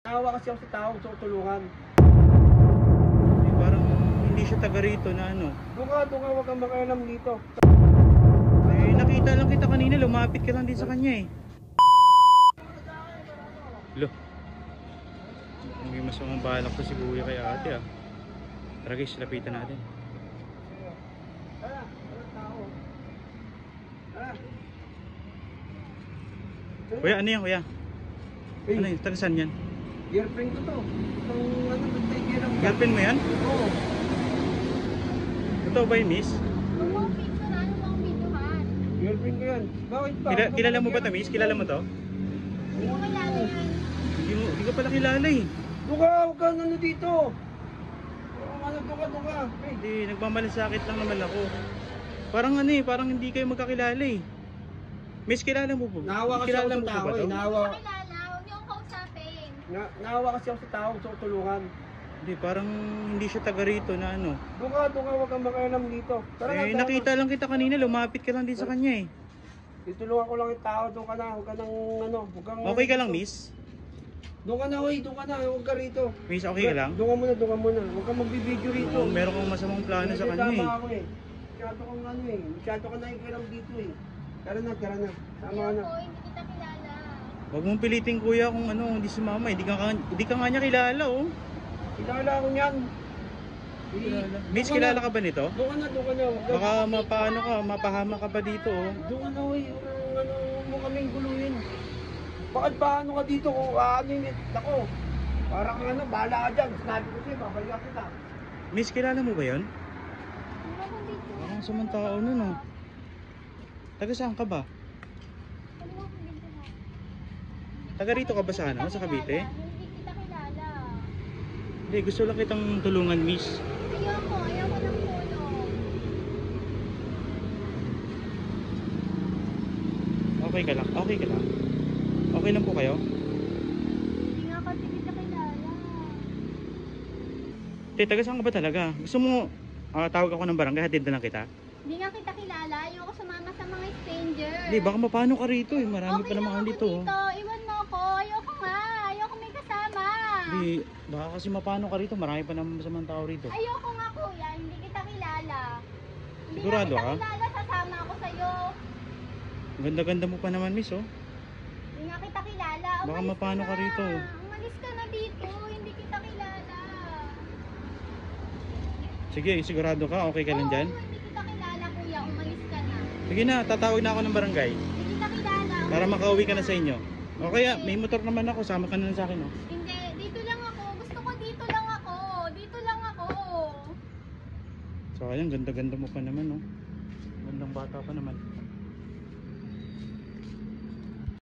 Naawa kasi ako sa tao, gusto ko tulungan. Parang hindi siya taga rito na ano. Doon ka, huwag kang makialam dito. Eh, nakita lang kita kanina, lumapit ka lang din sa kanya eh. Lo. May masamang balak to si Kuya kay ate ah. Tara guys, lapitan natin. Tara, walang tao. Tara. Kuya, ano yan kuya? Hey, Ano yun? Taga saan yan? girlfriend ko to. Itong ano, nagtaigiran ka. Girlfriend mo yan? Oo. Totoo ba yun, miss? Mga picture, ano bang videohan? Girlfriend ko yan. Bakit ba? Kilala mo ba ito, miss? Kilala mo to? Hindi ko kilala yan. Hindi ko pala kilala eh. Doon ka, huwag kang ano dito. Doon ka. Hey, Hindi, nagmamalasakit lang naman ako. Parang ano eh, parang hindi kayo magkakilala eh. Miss, kilala mo po? naawa kasi Kilala ako mo sa po tao ba eh. to? Hindi ko kilala, huwag niyo akong kausapin. Naawa kasi ako sa tao, gusto ko tulungan. Hindi, parang hindi siya taga rito na ano. Doon ka, huwag kang makialam dito. Tara Eh, na, nakita lang kita kanina, lumapit ka lang din sa kanya eh. Itulungan ko lang yung tao, doon ka na, huwag ka nang ano, huwag kang... Okay ka lang, miss? Doon ka na, doon ka na, huwag ka rito. Miss, okay ka lang? Doon ka muna, huwag kang magbibideo rito. Oo, meron kang masamang plano sa kanya eh. Tama ako eh. Masyado kang ano eh, masyado ka nakikiram dito eh. Tara na. Tama ka na. Ayoko, hindi kita kilala. Huwag mong pilitin kuya kung ano, hindi si mama, hindi ka nga niya kilala oh. Kilala ako niyan. Miss, kilala ka ba nito? Doon ka na, huwag ka. Baka mapaano ka, mapahama ka pa dito oh. Doon ka na, ano mo kaming guluhin. Bakit paano ka dito kung ano yun? Ako, parang ano, bahala ka dyan. Sinabi ko sa'yo, babalik kita. Miss, kilala mo ba yun? Ano akong video? Parang samang tao nun oh. Taga saan ka ba? Ano akong video? Taga rito ka ba sa ano? Sa Cavite? Hindi kita kilala. Hindi, gusto lang kitang tulungan, miss. Ayoko ng tulong. Okay ka lang, okay ka lang. Okay lang po kayo? Hindi nga kasi kita kilala. Taga saan ka ba talaga? Gusto mo tawag ako ng barangay, hatid na lang kita? Hindi nga kita kilala. Ayoko sumama sa mga stranger. Hindi, baka mapano ka rito eh. Marami pa naman ako dito. dito. Iwan mo ako. Ayoko nga. Ayoko may kasama. Hindi, baka kasi mapano ka rito. Marami pa naman masamang tao rito. Ayoko nga kuya. Hindi kita kilala. Sigurado Hindi ka? nga kita kilala. Sasama ako sa'yo. Ganda-ganda mo pa naman, miss, oh. Hindi nga kita kilala. Baka Umalis mapano ka na. rito. Umalis ka na dito. Hindi kita kilala. Sige, sigurado ka? Okay ka lang dyan? Oo, hindi kita kilala kuya. Umalis ka na. Sige na, tatawag na ako ng barangay. Hindi kita kilala. Para makauwi ka na sa inyo. O kaya, may motor naman ako. Sama ka na lang sa akin, oh. Hindi. Dito lang ako. Gusto ko dito lang ako. Dito lang ako. So, ayan, ganda-ganda mo pa naman, oh. Gandang bata pa naman.